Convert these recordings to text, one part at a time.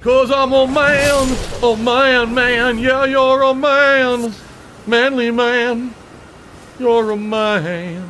'Cause I'm a man, man, yeah, you're a man. Manly man, you're a man.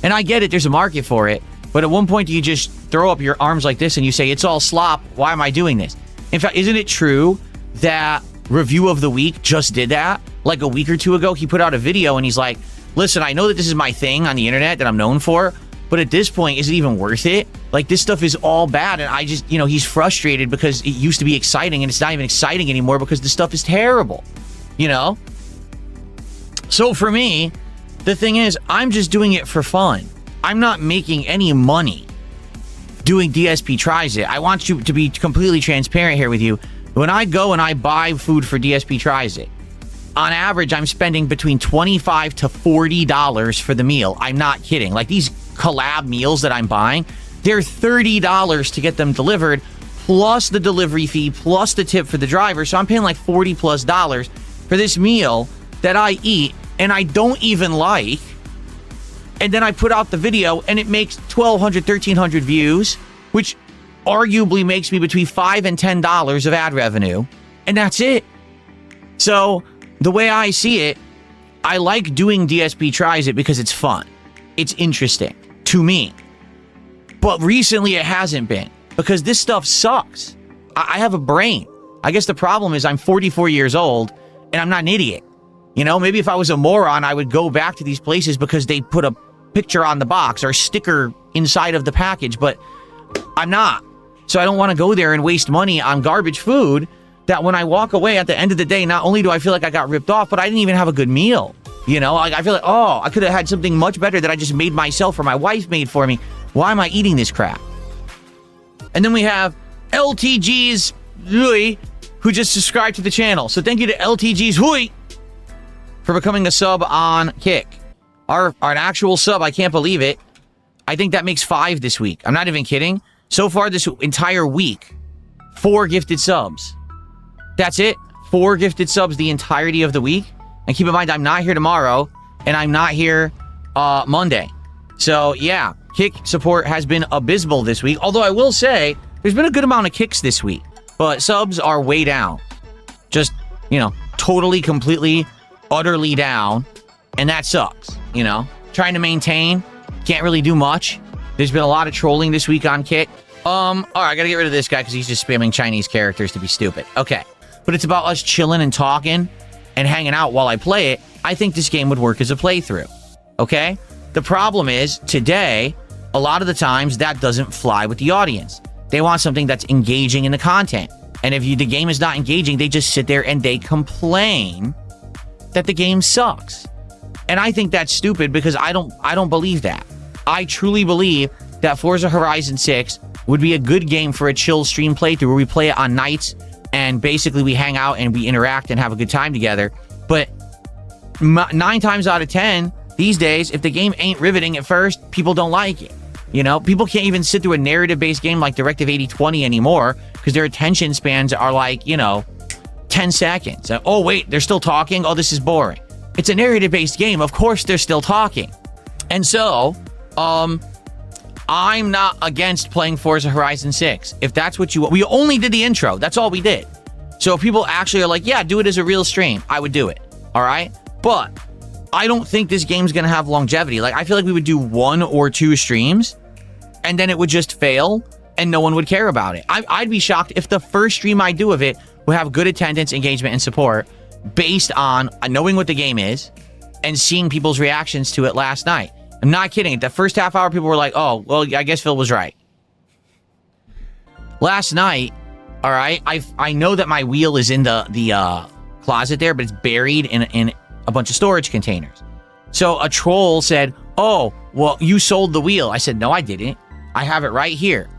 And I get it, there's a market for it, but at one point do you just throw up your arms like this and you say, it's all slop, why am I doing this? In fact, isn't it true that Review of the Week just did that? Like a week or two ago, he put out a video and he's like, listen, I know that this is my thing on the internet that I'm known for, but at this point, is it even worth it? Like, this stuff is all bad, and I just, you know, he's frustrated because it used to be exciting, and it's not even exciting anymore because the stuff is terrible, you know? So for me, the thing is, I'm just doing it for fun. I'm not making any money doing DSP Tries It. I want you to be completely transparent here with you. When I go and I buy food for DSP Tries It, on average, I'm spending between $25 to $40 for the meal. I'm not kidding. Like, these collab meals that I'm buying, they're $30 to get them delivered, plus the delivery fee, plus the tip for the driver. So I'm paying like $40+ for this meal that I eat and I don't even like. And then I put out the video and it makes 1,200, 1,300 views, which arguably makes me between $5 and $10 of ad revenue. And that's it. So the way I see it, I like doing DSP Tries It because it's fun. It's interesting to me. But recently it hasn't been because this stuff sucks. I have a brain. I guess the problem is I'm 44 years old and I'm not an idiot. You know, maybe if I was a moron, I would go back to these places because they put a picture on the box or a sticker inside of the package, but I'm not. So I don't want to go there and waste money on garbage food that when I walk away at the end of the day, not only do I feel like I got ripped off, but I didn't even have a good meal. You know, I feel like, oh, I could have had something much better that I just made myself or my wife made for me. Why am I eating this crap? And then we have LTG's Hui, who just subscribed to the channel. So thank you to LTG's Hui for becoming a sub on Kick. Our an actual sub, I can't believe it. I think that makes 5 this week. I'm not even kidding. So far this entire week, 4 gifted subs. That's it. 4 gifted subs the entirety of the week. And keep in mind, I'm not here tomorrow, and I'm not here Monday. So, yeah, Kick support has been abysmal this week. Although I will say, there's been a good amount of kicks this week. But subs are way down. Just, you know, totally, completely, utterly down. And that sucks, you know. Trying to maintain. Can't really do much. There's been a lot of trolling this week on Kick. All right, I gotta get rid of this guy because he's just spamming Chinese characters to be stupid. Okay. But it's about us chilling and talking and hanging out while I play it. I think this game would work as a playthrough. Okay? The problem is, today, a lot of the times, that doesn't fly with the audience. They want something that's engaging in the content. And if the game is not engaging, they just sit there and they complain that the game sucks. And I think that's stupid because I don't believe that. I truly believe that Forza Horizon 6 would be a good game for a chill stream playthrough where we play it on nights and basically we hang out and we interact and have a good time together. But 9 times out of 10, these days, if the game ain't riveting at first, people don't like it. You know, people can't even sit through a narrative-based game like Directive 8020 anymore because their attention spans are like, you know, 10 seconds. Oh, wait, they're still talking? Oh, this is boring. It's a narrative-based game. Of course they're still talking. And so, I'm not against playing Forza Horizon 6. If that's what you want. We only did the intro. That's all we did. So if people actually are like, yeah, do it as a real stream, I would do it. All right? But I don't think this game's going to have longevity. Like, I feel like we would do 1 or 2 streams, and then it would just fail, and no one would care about it. I'd be shocked if the first stream I do of it would have good attendance, engagement, and support based on knowing what the game is and seeing people's reactions to it last night. I'm not kidding. At the first half hour, people were like, oh, well, I guess Phil was right. Last night, all right, I know that my wheel is in the closet there, but it's buried in a bunch of storage containers. So a troll said, oh, well, you sold the wheel. I said, no, I didn't. I have it right here.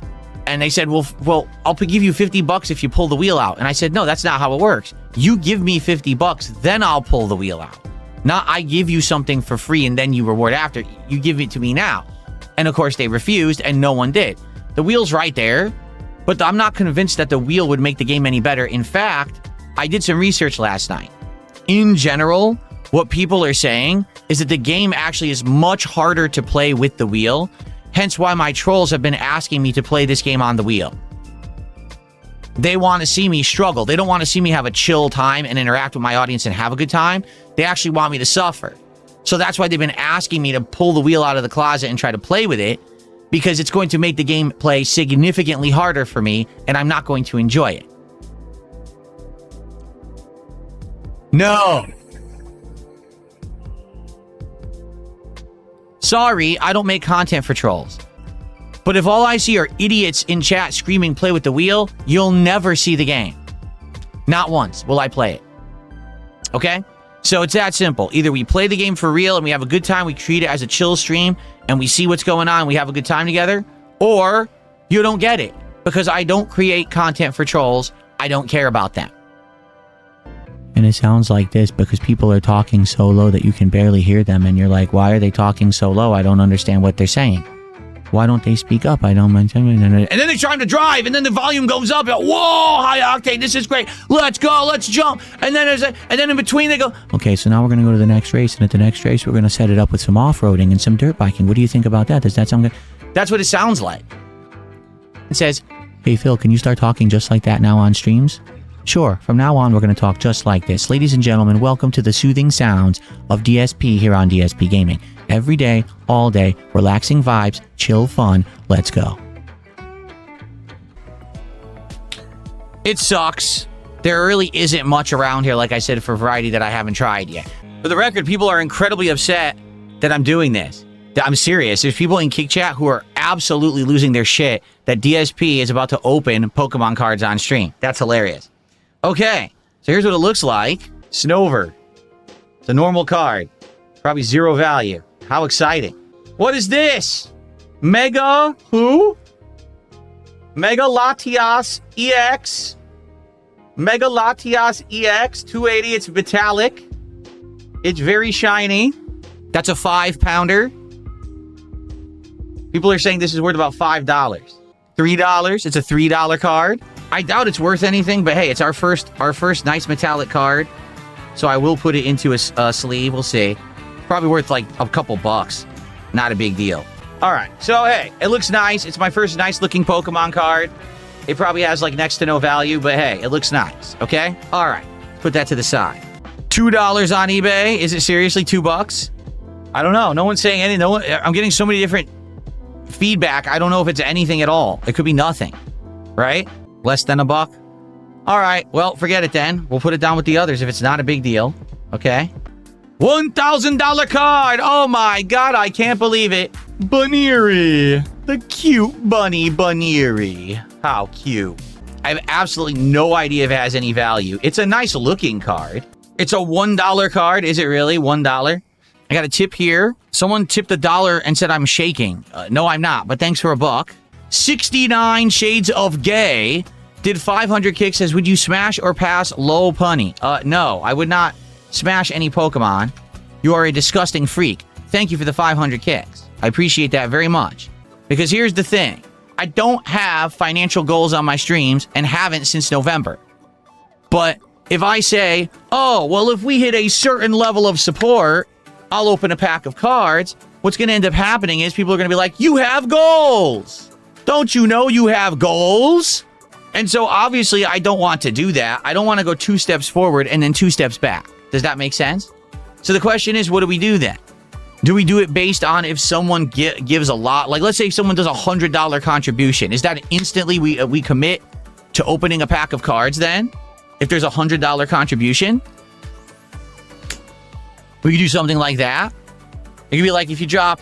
And they said, well, I'll give you $50 if you pull the wheel out. And I said, no, that's not how it works. You give me $50, then I'll pull the wheel out. Not I give you something for free and then you reward after. You give it to me now. And of course they refused and no one did. The wheel's right there, but I'm not convinced that the wheel would make the game any better. In fact, I did some research last night. In general, what people are saying is that the game actually is much harder to play with the wheel Hence why my trolls have been asking me to play this game on the wheel. They want to see me struggle. They don't want to see me have a chill time and interact with my audience and have a good time. They actually want me to suffer. So that's why they've been asking me to pull the wheel out of the closet and try to play with it, because it's going to make the gameplay significantly harder for me, and I'm not going to enjoy it. No. Sorry, I don't make content for trolls. But if all I see are idiots in chat screaming play with the wheel, you'll never see the game. Not once will I play it. Okay? So it's that simple. Either we play the game for real and we have a good time, we treat it as a chill stream, and we see what's going on, we have a good time together, or you don't get it. Because I don't create content for trolls. I don't care about them. And it sounds like this because people are talking so low that you can barely hear them, and you're like, why are they talking so low? I don't understand what they're saying. Why don't they speak up? I don't mind. And then they're trying to drive, and then the volume goes up. Whoa, high octane, this is great. Let's go, let's jump. And then in between they go, okay, so now we're going to go to the next race, and at the next race we're going to set it up with some off-roading and some dirt biking. What do you think about that? Does that sound good? That's what it sounds like. It says, hey Phil, can you start talking just like that now on streams? Sure, from now on we're going to talk just like this. Ladies and gentlemen, welcome to the soothing sounds of DSP here on DSP Gaming. Every day, all day, relaxing vibes, chill fun, let's go. It sucks. There really isn't much around here, like I said, for variety that I haven't tried yet. For the record, people are incredibly upset that I'm doing this. I'm serious. There's people in Kick Chat who are absolutely losing their shit that DSP is about to open Pokemon cards on stream. That's hilarious. Okay, so here's what it looks like. Snover. It's a normal card. Probably zero value. How exciting. What is this? Mega who? Mega Latias EX. Mega Latias EX 280. It's metallic. It's very shiny. That's a 5-pounder. People are saying this is worth about $5. $3. It's a $3 card. I doubt it's worth anything, but hey, it's our first nice metallic card. So I will put it into a sleeve. We'll see. Probably worth like a couple bucks. Not a big deal. All right. So hey, it looks nice. It's my first nice looking Pokemon card. It probably has like next to no value, but hey, it looks nice. Okay. All right. Put that to the side. $2 on eBay. Is it seriously $2? I don't know. No one's saying anything. No one. I'm getting so many different feedback. I don't know if it's anything at all. It could be nothing. Right? Less than $1. All right. Well, forget it then. We'll put it down with the others if it's not a big deal. Okay. $1,000 card. Oh my God. I can't believe it. Bunnery. The cute bunny Bunnery. How cute. I have absolutely no idea if it has any value. It's a nice looking card. It's a $1 card. Is it really $1? I got a tip here. Someone tipped $1 and said I'm shaking. No, I'm not, but thanks for $1. 69 Shades of Gay did 500 kicks. Says, would you smash or pass Low Punny? No, I would not smash any Pokemon. You are a disgusting freak. Thank you for the 500 kicks. I appreciate that very much. Because here's the thing. I don't have financial goals on my streams and haven't since November. But if I say, oh, well, if we hit a certain level of support, I'll open a pack of cards, what's going to end up happening is people are going to be like, you have goals. Don't you know you have goals? And so obviously I don't want to do that. I don't want to go 2 steps forward and then 2 steps back. Does that make sense? So the question is, what do we do then? Do we do it based on if someone gives a lot? Like, let's say someone does a $100 contribution. Is that instantly we commit to opening a pack of cards then? If there's a $100 contribution? We could do something like that. It could be like if you drop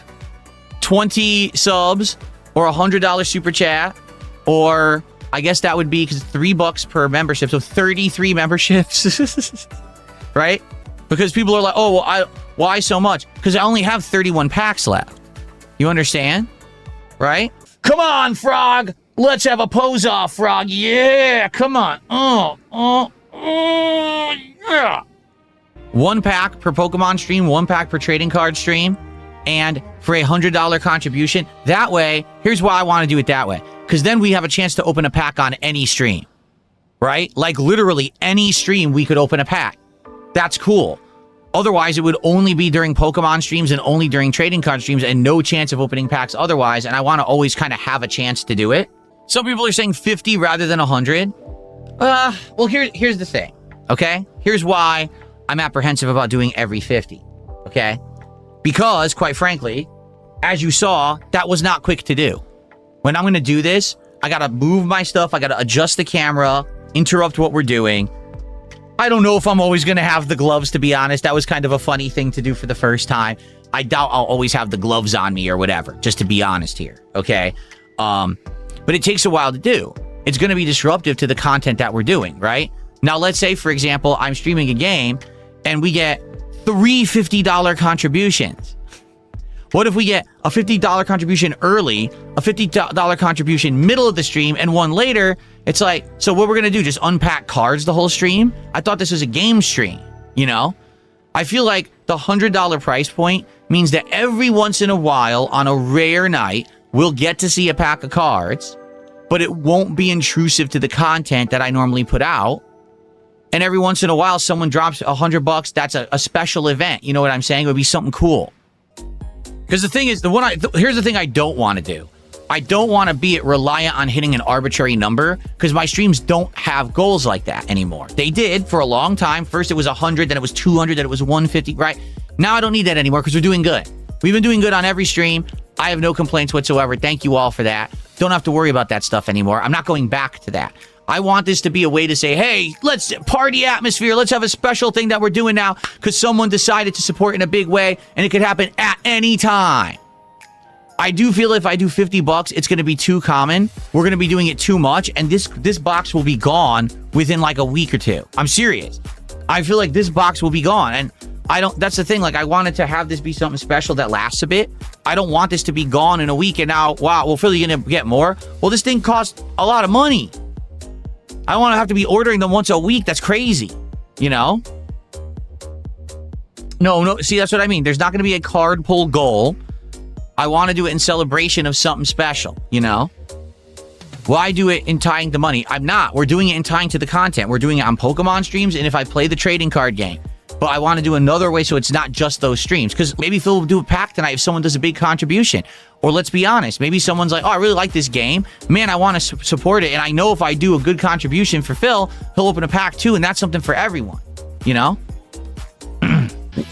20 subs or $100 super chat, or I guess that would be because $3 per membership, so 33 memberships, right? Because people are like, oh, well, why so much? Because I only have 31 packs left. You understand? Right? Come on, Frog! Let's have a pose off, Frog. Yeah, come on. Yeah. 1 pack per Pokemon stream, 1 pack per trading card stream, and for a $100 contribution. That way, here's why I want to do it that way. Because then we have a chance to open a pack on any stream. Right? Like literally any stream we could open a pack. That's cool. Otherwise, it would only be during Pokemon streams and only during trading card streams and no chance of opening packs otherwise. And I want to always kind of have a chance to do it. Some people are saying 50 rather than 100. Well, here's the thing, okay? Here's why I'm apprehensive about doing every 50, okay? Because, quite frankly, as you saw, that was not quick to do. When I'm going to do this, I got to move my stuff. I got to adjust the camera, interrupt what we're doing. I don't know if I'm always going to have the gloves, to be honest. That was kind of a funny thing to do for the first time. I doubt I'll always have the gloves on me or whatever, just to be honest here, okay? But it takes a while to do. It's going to be disruptive to the content that we're doing, right? Now, let's say, for example, I'm streaming a game and we get 3 $50 contributions. What if we get a $50 contribution early, a $50 contribution middle of the stream, and one later? It's like, so what we're going to do, just unpack cards the whole stream? I thought this was a game stream, you know? I feel like the $100 price point means that every once in a while, on a rare night, we'll get to see a pack of cards, but it won't be intrusive to the content that I normally put out. And every once in a while, someone drops $100. That's a special event. You know what I'm saying? It would be something cool. Because the thing is, here's the thing I don't want to do. I don't want to be reliant on hitting an arbitrary number because my streams don't have goals like that anymore. They did for a long time. First it was 100, then it was 200, then it was 150, right? Now I don't need that anymore because we're doing good. We've been doing good on every stream. I have no complaints whatsoever. Thank you all for that. Don't have to worry about that stuff anymore. I'm not going back to that. I want this to be a way to say, hey, let's party atmosphere. Let's have a special thing that we're doing now because someone decided to support in a big way and it could happen at any time. I do feel if I do $50, it's going to be too common. We're going to be doing it too much. And this box will be gone within like a week or two. I'm serious. I feel like this box will be gone. And that's the thing. Like I wanted to have this be something special that lasts a bit. I don't want this to be gone in a week. And now, wow, well, Phil, you're going to get more. Well, this thing costs a lot of money. I don't want to have to be ordering them once a week. That's crazy, you know? No, see, that's what I mean. There's not going to be a card pull goal. I want to do it in celebration of something special, you know? Why do it in tying to money? I'm not. We're doing it in tying to the content. We're doing it on Pokemon streams and if I play the trading card game. But I want to do another way so it's not just those streams. Because maybe Phil will do a pack tonight if someone does a big contribution. Or let's be honest, maybe someone's like, oh, I really like this game. Man, I want to support it. And I know if I do a good contribution for Phil, he'll open a pack too. And that's something for everyone, you know?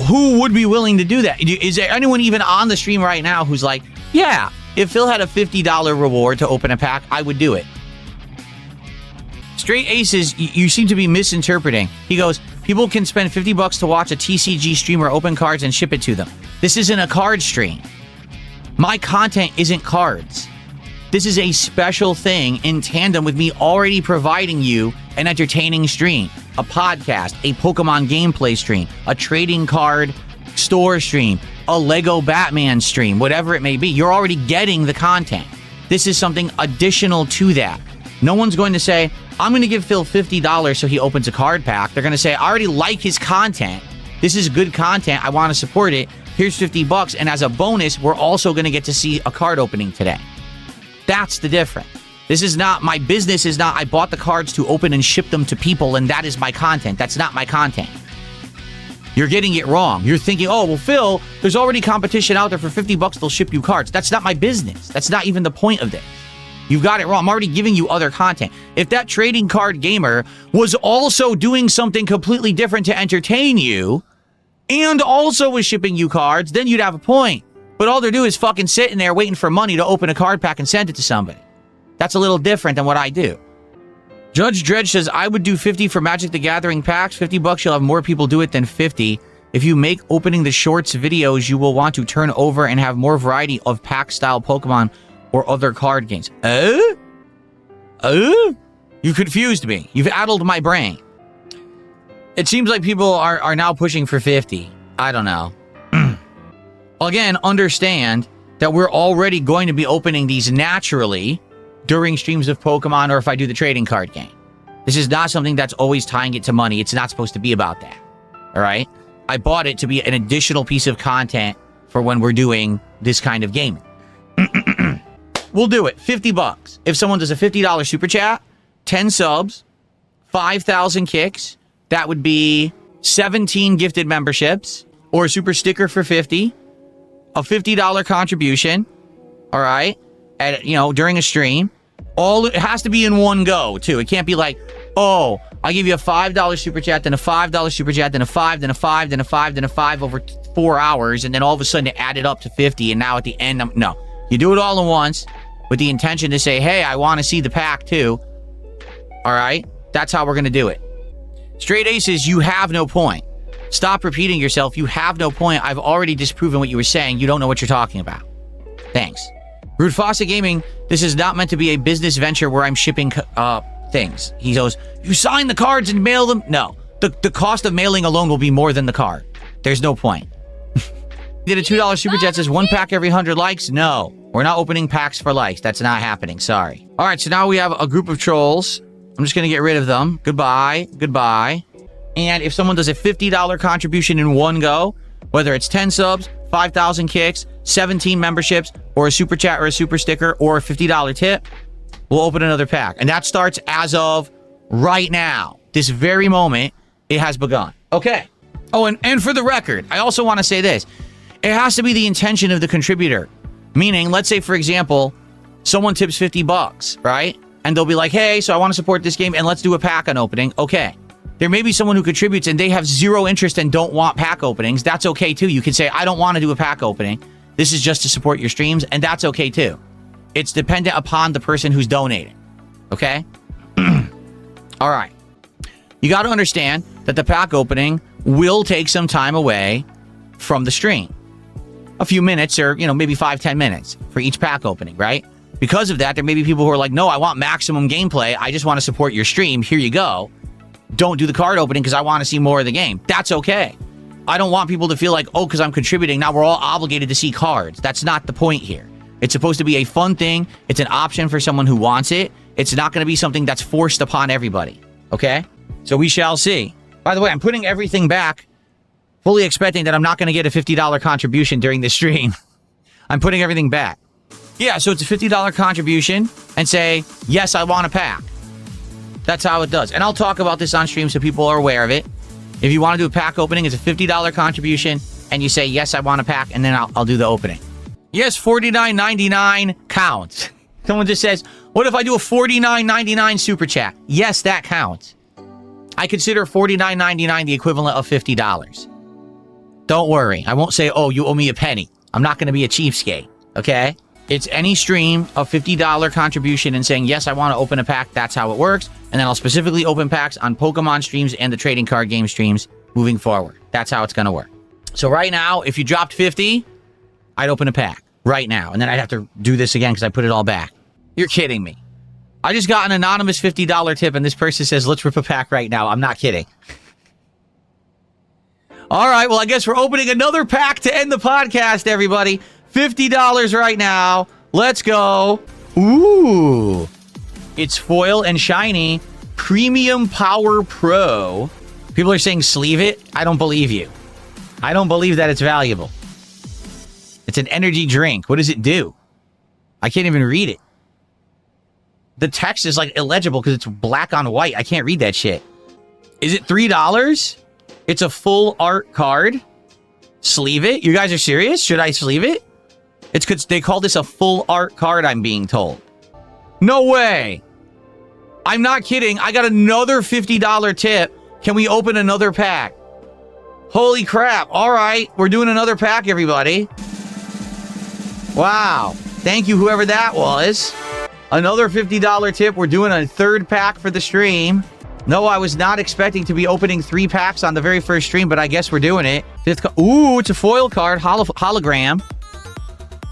Who would be willing to do that? Is there anyone even on the stream right now who's like, yeah, if Phil had a $50 reward to open a pack, I would do it. Straight Aces, you seem to be misinterpreting. He goes, people can spend $50 to watch a TCG streamer open cards and ship it to them. This isn't a card stream. My content isn't cards. This is a special thing in tandem with me already providing you an entertaining stream, a podcast, a Pokemon gameplay stream, a trading card store stream, a Lego Batman stream, whatever it may be. You're already getting the content. This is something additional to that. No one's going to say, I'm going to give Phil $50 so he opens a card pack. They're going to say, I already like his content. This is good content. I want to support it. Here's $50. And as a bonus, we're also going to get to see a card opening today. That's the difference. This is not, my business is not, I bought the cards to open and ship them to people and that is my content. That's not my content. You're getting it wrong. You're thinking, oh, well, Phil, there's already competition out there for $50. They'll ship you cards. That's not my business. That's not even the point of this. You've got it wrong. I'm already giving you other content. If that trading card gamer was also doing something completely different to entertain you and also was shipping you cards, then you'd have a point. But all they're doing is fucking sitting there waiting for money to open a card pack and send it to somebody. That's a little different than what I do. Judge Dredge says, I would do 50 for Magic the Gathering packs. $50, you'll have more people do it than 50. If you make opening the shorts videos, you will want to turn over and have more variety of pack-style Pokemon or other card games. You confused me. You've addled my brain. It seems like people are now pushing for 50. I don't know. Again, understand that we're already going to be opening these naturally during streams of Pokemon or if I do the trading card game. This is not something that's always tying it to money. It's not supposed to be about that. All right? I bought it to be an additional piece of content for when we're doing this kind of gaming. We'll do it. $50. If someone does a $50 super chat, 10 subs, 5,000 kicks, that would be 17 gifted memberships, or a super sticker for 50, a $50 contribution, all right, during a stream. It has to be in one go, too. It can't be like, oh, I'll give you a $5 super chat, then a $5 super chat, then a 5, then a 5, then a 5, then a 5 over 4 hours, and then all of a sudden it added up to 50, and now at the end, no. You do it all at once with the intention to say, hey, I want to see the pack, too. All right? That's how we're going to do it. Straight aces, you have no point. Stop repeating yourself. You have no point. I've already disproven what you were saying. You don't know what you're talking about. Thanks. Rude Forza Gaming, this is not meant to be a business venture where I'm shipping things. He goes, you sign the cards and mail them? No. The cost of mailing alone will be more than the card. There's no point. Did a $2 super chat says 1 pack every 100 likes? No. We're not opening packs for likes. That's not happening. Sorry. All right, so now we have a group of trolls. I'm just going to get rid of them. Goodbye. Goodbye. And if someone does a $50 contribution in one go, whether it's 10 subs, 5,000 kicks, 17 memberships, or a super chat or a super sticker, or a $50 tip, we'll open another pack. And that starts as of right now. This very moment, it has begun. Okay. Oh, and for the record, I also want to say this. It has to be the intention of the contributor. Meaning, let's say, for example, someone tips $50, right? And they'll be like, hey, so I want to support this game, and let's do a pack on opening. Okay. There may be someone who contributes, and they have zero interest and don't want pack openings. That's okay, too. You can say, I don't want to do a pack opening. This is just to support your streams, and that's okay, too. It's dependent upon the person who's donating. Okay? All right. You got to understand that the pack opening will take some time away from the stream. A few minutes or, maybe 5-10 minutes for each pack opening, right? Because of that, there may be people who are like, no, I want maximum gameplay. I just want to support your stream. Here you go. Don't do the card opening because I want to see more of the game. That's okay. I don't want people to feel like, oh, because I'm contributing, now we're all obligated to see cards. That's not the point here. It's supposed to be a fun thing. It's an option for someone who wants it. It's not going to be something that's forced upon everybody. Okay? So we shall see. By the way, I'm putting everything back, fully expecting that I'm not going to get a $50 contribution during this stream. I'm putting everything back. Yeah, so it's a $50 contribution and say, yes, I want a pack. That's how it does. And I'll talk about this on stream so people are aware of it. If you want to do a pack opening, it's a $50 contribution, and you say, yes, I want a pack, and then I'll do the opening. Yes, $49.99 counts. Someone just says, what if I do a $49.99 super chat? Yes, that counts. I consider $49.99 the equivalent of $50. Don't worry. I won't say, oh, you owe me a penny. I'm not going to be a cheapskate, okay? It's any stream of $50 contribution and saying, yes, I want to open a pack. That's how it works. And then I'll specifically open packs on Pokemon streams and the trading card game streams moving forward. That's how it's going to work. So right now, if you dropped 50, I'd open a pack right now. And then I'd have to do this again because I put it all back. You're kidding me. I just got an anonymous $50 tip and this person says, let's rip a pack right now. I'm not kidding. All right, well, I guess we're opening another pack to end the podcast, everybody. $50 right now. Let's go. Ooh. It's foil and shiny. Premium Power Pro. People are saying sleeve it. I don't believe you. I don't believe that it's valuable. It's an energy drink. What does it do? I can't even read it. The text is like illegible because it's black on white. I can't read that shit. Is it $3? It's a full art card. Sleeve it? You guys are serious? Should I sleeve it? It's because they call this a full art card, I'm being told. No way. I'm not kidding. I got another $50 tip. Can we open another pack? Holy crap. All right. We're doing another pack, everybody. Wow. Thank you, whoever that was. Another $50 tip. We're doing a third pack for the stream. No, I was not expecting to be opening 3 packs on the very first stream, but I guess we're doing it. Ooh, it's a foil card. Hologram.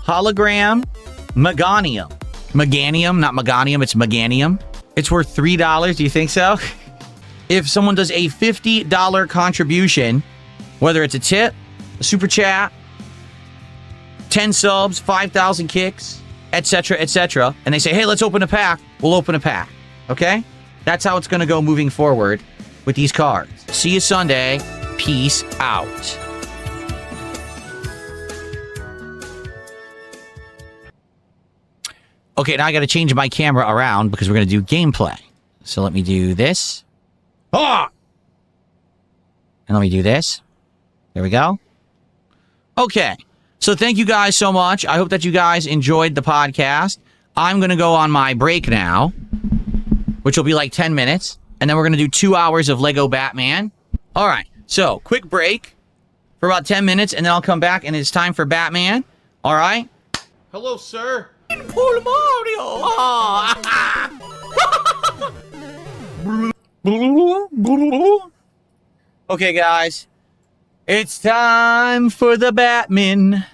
Hologram. Meganium. Meganium, not Meganium. It's Meganium. It's worth $3. Do you think so? If someone does a $50 contribution, whether it's a tip, a super chat, 10 subs, 5,000 kicks, etc., and they say, hey, let's open a pack, we'll open a pack. Okay? That's how it's going to go moving forward with these cards. See you Sunday. Peace out. Okay, now I got to change my camera around because we're going to do gameplay. So let me do this. Ah! And let me do this. There we go. Okay. So thank you guys so much. I hope that you guys enjoyed the podcast. I'm going to go on my break now, which will be like 10 minutes. And then we're going to do 2 hours of Lego Batman. All right. So quick break for about 10 minutes, and then I'll come back, and it's time for Batman. All right? Hello, sir. Pull Mario. Okay, guys. It's time for the Batman.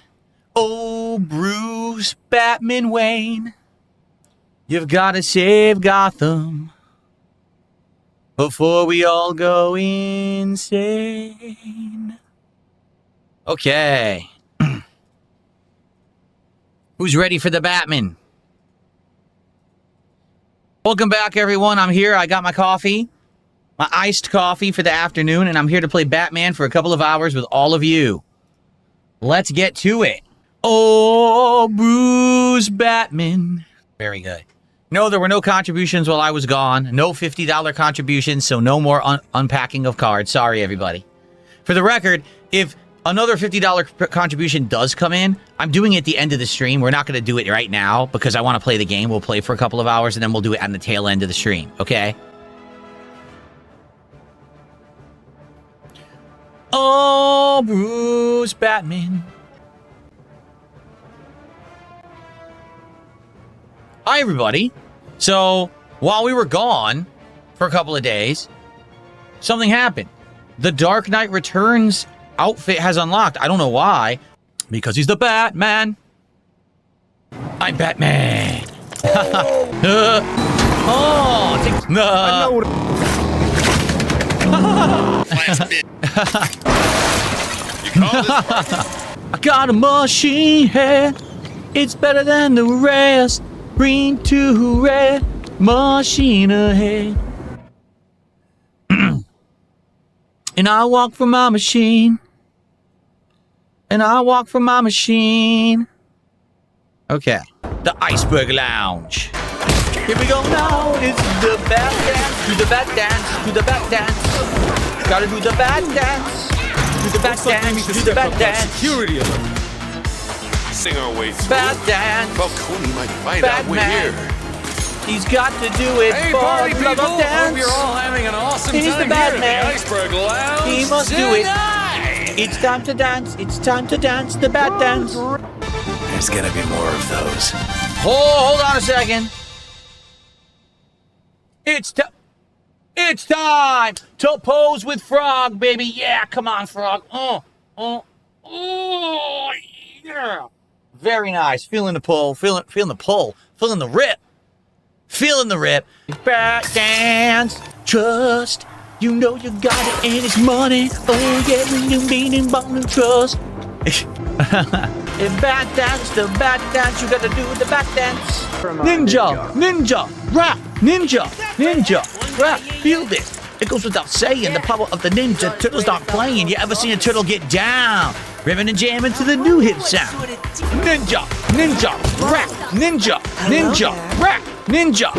Oh, Bruce Batman Wayne. You've got to save Gotham before we all go insane. Okay. Who's ready for the Batman? Welcome back, everyone. I'm here. I got my coffee, my iced coffee for the afternoon, and I'm here to play Batman for a couple of hours with all of you. Let's get to it. Oh, Bruce Batman. Very good. No, there were no contributions while I was gone. No $50 contributions, so no more unpacking of cards. Sorry, everybody. For the record, if another $50 contribution does come in, I'm doing it at the end of the stream. We're not going to do it right now because I want to play the game. We'll play for a couple of hours, and then we'll do it on the tail end of the stream, okay? Oh, Bruce Batman. Hi, everybody. So, while we were gone for a couple of days, something happened. The Dark Knight Returns outfit has unlocked. I don't know why. Because he's the Batman. I'm Batman. Oh, take... I got a machine head. It's better than the rest. Green to red, machine ahead. And I walk for my machine. And I walk for my machine. Okay. The Iceberg Lounge. Here we go now. It's the bat dance. Do the bat dance. Do the bat dance. Gotta do the bat dance. Do the bat dance. Do the bat dance. Security alert. Sing our way through. Bat dance. Falcone might find out we're here. He's got to do it. Hey, for party the people! dance. Hope you're all having an awesome He's time the Batman. here at the Iceberg Lounge. He must do it. Tonight. It's time to dance. It's time to dance. The bat dance. There's gonna be more of those. Hold on a second. It's time to pose with Frog, baby. Yeah, come on, Frog. Oh, yeah. Very nice. Feeling the pull. Feeling the pull. Feeling the rip. Feeling the rip. Bat dance. Trust. You know you got it and it's money. Oh, yeah, when you mean and bone and trust. If bat dance, the bat dance, you gotta do the bat dance. Ninja, rap, ninja, rap. Feel this. It goes without saying, the power of the Ninja Turtles not playing. You ever seen a turtle get down? Ribbon and jamming to the new hip sound. Ninja, rap, ninja, rap, ninja,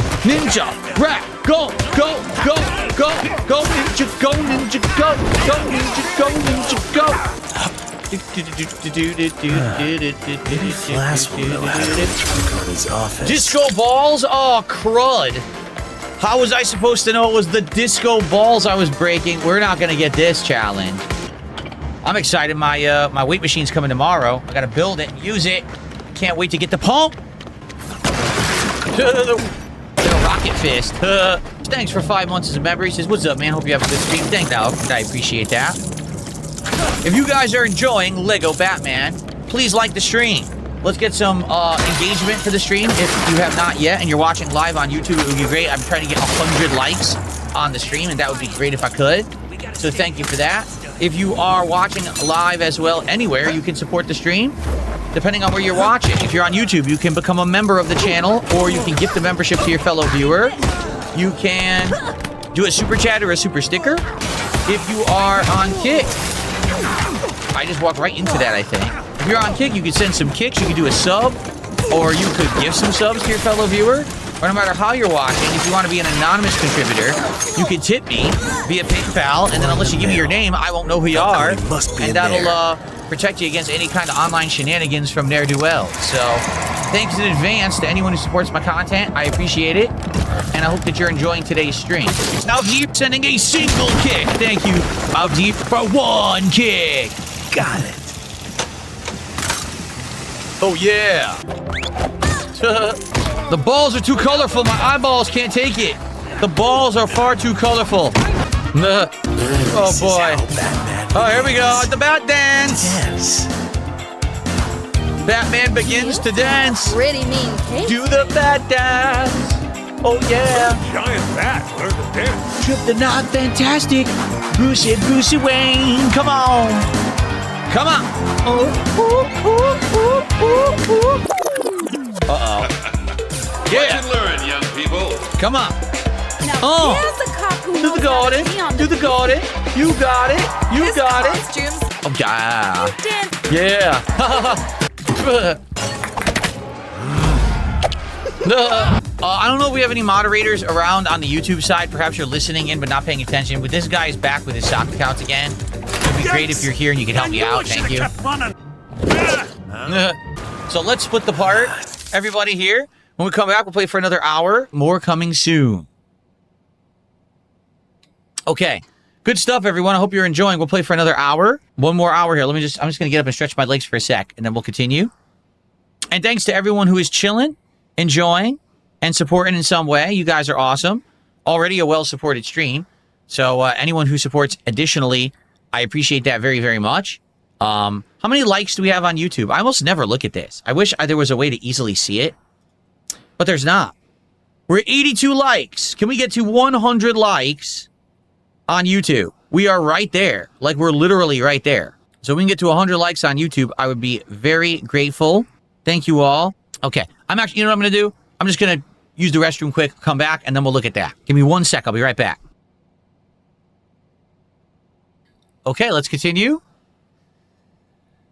rap. Go, ninja, go, ninja, go. Disco balls? Oh, crud. How was I supposed to know it was the disco balls I was breaking? We're not going to get this challenge. I'm excited. My weight machine's coming tomorrow. I got to build it and use it. Can't wait to get the pump. The rocket fist. Thanks for 5 months as a member. He says, what's up, man? Hope you have a good stream. Thanks, Alex. I appreciate that. If you guys are enjoying Lego Batman, please like the stream. Let's get some engagement for the stream. If you have not yet and you're watching live on YouTube, it would be great. I'm trying to get 100 likes on the stream, and that would be great if I could. So thank you for that. If you are watching live as well anywhere, you can support the stream, depending on where you're watching. If you're on YouTube, you can become a member of the channel, or you can gift the membership to your fellow viewer. You can do a super chat or a super sticker. If you are on Kick, I just walked right into that, I think. If you're on Kick, you can send some kicks, you can do a sub, or you could give some subs to your fellow viewer. or no matter how you're watching, if you want to be an anonymous contributor, you can tip me via PayPal, and then unless you give me your name, I won't know who you are, and that'll protect you against any kind of online shenanigans from ne'er-do-well. So, thanks in advance to anyone who supports my content. I appreciate it, and I hope that you're enjoying today's stream. Now, Avdeep sending a single kick. Thank you, Avdeep, for 1 kick. Got it. Oh, yeah. The balls are too colorful. My eyeballs can't take it. The balls are far too colorful. Oh, boy. Oh, here we go. The bat dance. Yes. Batman begins to dance. Pretty mean cake. Do the bat dance. Oh, yeah. Giant bat, learn to dance. Trip the knot, fantastic. Brucey Wayne. Come on. Come on. Uh-oh. Yeah. Watch and learn, young people. Come on. Now, Oh. here's a cop who Do knows the how to garden. be on Do the garden. You got it. You His got it. costumes. Oh, yeah. Dance. Yeah. I don't know if we have any moderators around on the YouTube side. Perhaps you're listening in but not paying attention. But this guy is back with his sock accounts again. It would be great if you're here and you could help me out. Thank you. So let's split the part. Everybody here. When we come back, we'll play for another hour. More coming soon. Okay. Good stuff, everyone. I hope you're enjoying. We'll play for another hour. 1 more hour here. I'm just going to get up and stretch my legs for a sec, and then we'll continue. And thanks to everyone who is chilling, enjoying, and supporting in some way. You guys are awesome. Already a well-supported stream. So anyone who supports additionally, I appreciate that very, very much. How many likes do we have on YouTube? I almost never look at this. I wish there was a way to easily see it, but there's not. We're at 82 likes. Can we get to 100 likes on YouTube? We are right there. Like, we're literally right there. So we can get to 100 likes on YouTube. I would be very grateful. Thank you all. Okay. I'm actually, you know what I'm going to do? I'm just going to use the restroom quick, come back, and then we'll look at that. Give me 1 sec. I'll be right back. Okay, let's continue.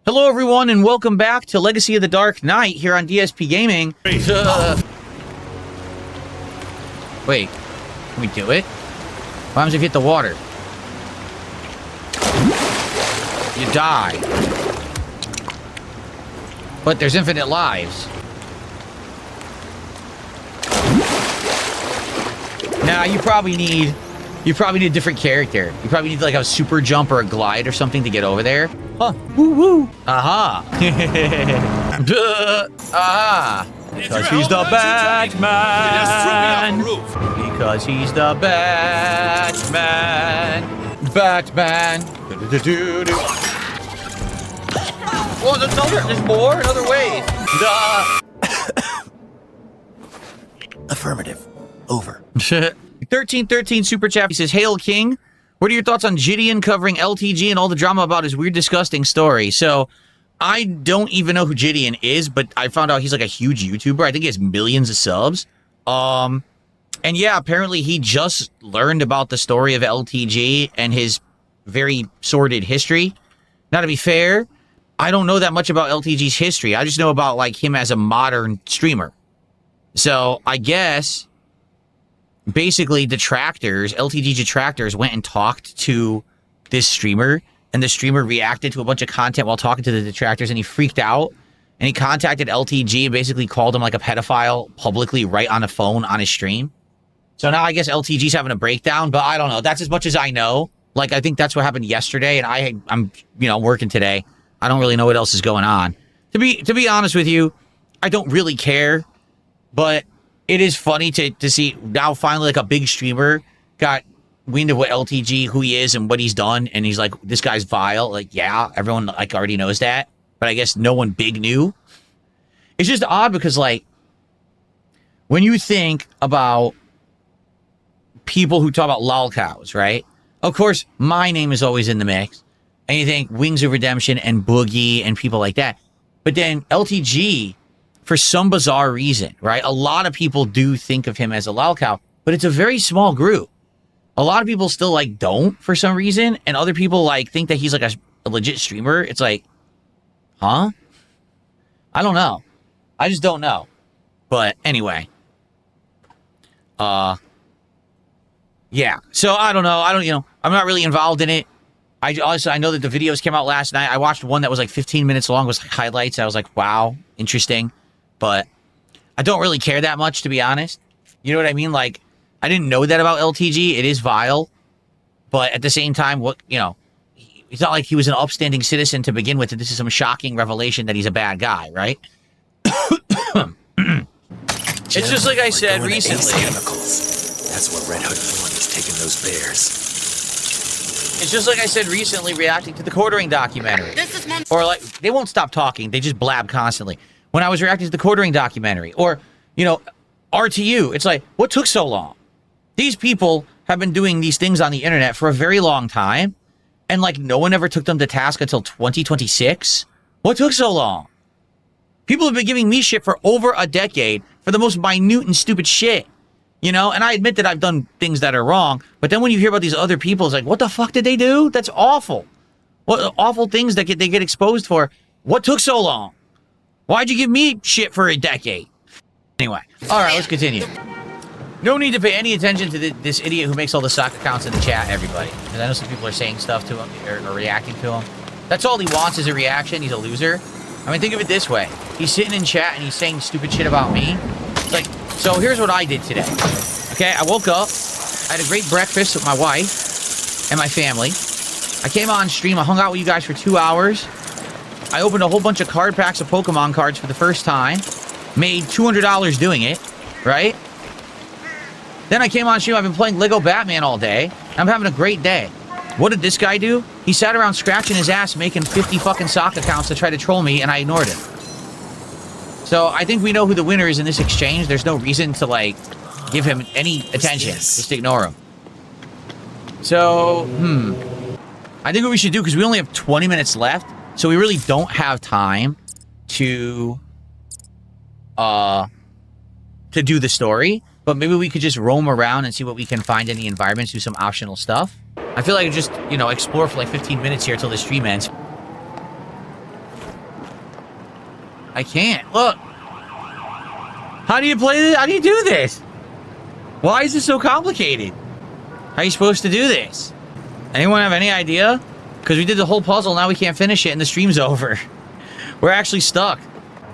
Hello, everyone, and welcome back to Legacy of the Dark Knight here on DSP Gaming. Wait, can we do it? What happens if you hit the water? You die. But there's infinite lives. Now, you probably need a different character. You probably need like a super jump or a glide or something to get over there. Huh. Woo woo. Aha. Aha. Because he's the Batman. Because he's the Batman. Batman. Oh, there's more? Another wave. Affirmative. Over. 1313 Super Chat. He says, Hail King. What are your thoughts on Gideon covering LTG and all the drama about his weird, disgusting story? So, I don't even know who Gideon is, but I found out he's like a huge YouTuber. I think he has millions of subs. And yeah, apparently he just learned about the story of LTG and his very sordid history. Now, to be fair, I don't know that much about LTG's history. I just know about like him as a modern streamer. So, I guess basically LTG detractors went and talked to this streamer, and the streamer reacted to a bunch of content while talking to the detractors, and he freaked out, and he contacted LTG and basically called him like a pedophile publicly right on the phone on his stream. So now I guess LTG's having a breakdown, but I don't know. That's as much as I know. Like, I think that's what happened yesterday, and I'm working today. I don't really know what else is going on. To be honest with you, I don't really care, but it is funny to see now finally like a big streamer got wind of what LTG, who he is and what he's done, and he's like, this guy's vile. Like, yeah, everyone like already knows that, but I guess no one big knew. It's just odd because like when you think about people who talk about lolcows, right? Of course, my name is always in the mix, and you think Wings of Redemption and Boogie and people like that, but then LTG, for some bizarre reason, right? A lot of people do think of him as a lolcow, but it's a very small group. A lot of people still like don't for some reason, and other people like think that he's like a legit streamer. It's like, huh? I don't know. I just don't know. But anyway, Yeah. So I don't know. I'm not really involved in it. I know that the videos came out last night. I watched one that was like 15 minutes long, was like highlights. I was like, wow, interesting. But I don't really care that much, to be honest. You know what I mean? Like, I didn't know that about LTG. It is vile. But at the same time, it's not like he was an upstanding citizen to begin with. This is some shocking revelation that he's a bad guy, right? It's just like I said recently. That's what Red Hood One is taking those bears. It's just like I said recently, reacting to the quartering documentary. Or like, they won't stop talking. They just blab constantly. When I was reacting to the quartering documentary, or, RTU, it's like, what took so long? These people have been doing these things on the internet for a very long time, and like, no one ever took them to task until 2026? What took so long? People have been giving me shit for over a decade for the most minute and stupid shit. And I admit that I've done things that are wrong, but then when you hear about these other people, it's like, what the fuck did they do? That's awful. What awful things that they get exposed for. What took so long? Why'd you give me shit for a decade? Anyway, all right, let's continue. No need to pay any attention to this idiot who makes all the sock accounts in the chat, everybody. Because I know some people are saying stuff to him, or reacting to him. That's all he wants is a reaction. He's a loser. I mean, think of it this way. He's sitting in chat and he's saying stupid shit about me. It's like, so here's what I did today. Okay, I woke up. I had a great breakfast with my wife and my family. I came on stream. I hung out with you guys for 2 hours. I opened a whole bunch of card packs of Pokemon cards for the first time. Made $200 doing it, right? Then I came on stream. I've been playing Lego Batman all day. I'm having a great day. What did this guy do? He sat around scratching his ass making 50 fucking sock accounts to try to troll me, and I ignored him. So I think we know who the winner is in this exchange. There's no reason to, like, give him any attention. Just ignore him. So, I think what we should do, because we only have 20 minutes left, so we really don't have time to do the story. But maybe we could just roam around and see what we can find in the environments, do some optional stuff. I feel like I just, explore for like 15 minutes here till the stream ends. I can't. Look. How do you play this? How do you do this? Why is this so complicated? How are you supposed to do this? Anyone have any idea? Because we did the whole puzzle, now we can't finish it and the stream's over. We're actually stuck.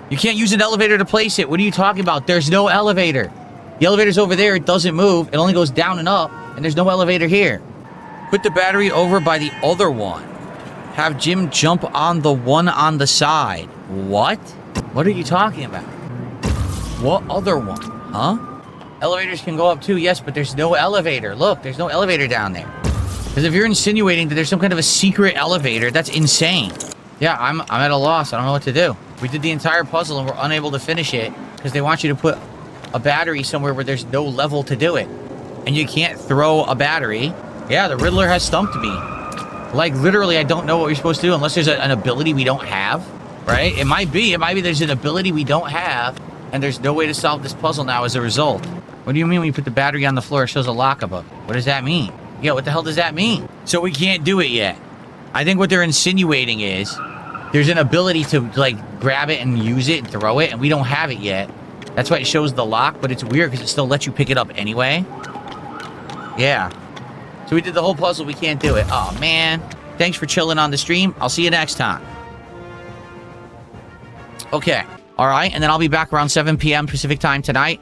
You can't use an elevator to place it. What are you talking about? There's no elevator. The elevator's over there. It doesn't move. It only goes down and up. And there's no elevator here. Put the battery over by the other one. Have Jim jump on the one on the side. What? What are you talking about? What other one? Huh? Elevators can go up too, yes, but there's no elevator. Look, there's no elevator down there. Because if you're insinuating that there's some kind of a secret elevator, that's insane. Yeah, I'm at a loss. I don't know what to do. We did the entire puzzle and we're unable to finish it because they want you to put a battery somewhere where there's no level to do it. And you can't throw a battery. Yeah, the Riddler has stumped me. Like, literally, I don't know what we're supposed to do unless there's an ability we don't have, right? It might be there's an ability we don't have, and there's no way to solve this puzzle now as a result. What do you mean when you put the battery on the floor, it shows a lock above it? What does that mean? Yeah, what the hell does that mean? So we can't do it yet. I think what they're insinuating is there's an ability to, like, grab it and use it and throw it, and we don't have it yet. That's why it shows the lock, but it's weird because it still lets you pick it up anyway. Yeah. So we did the whole puzzle. We can't do it. Oh, man. Thanks for chilling on the stream. I'll see you next time. Okay. All right. And then I'll be back around 7 p.m. Pacific time tonight.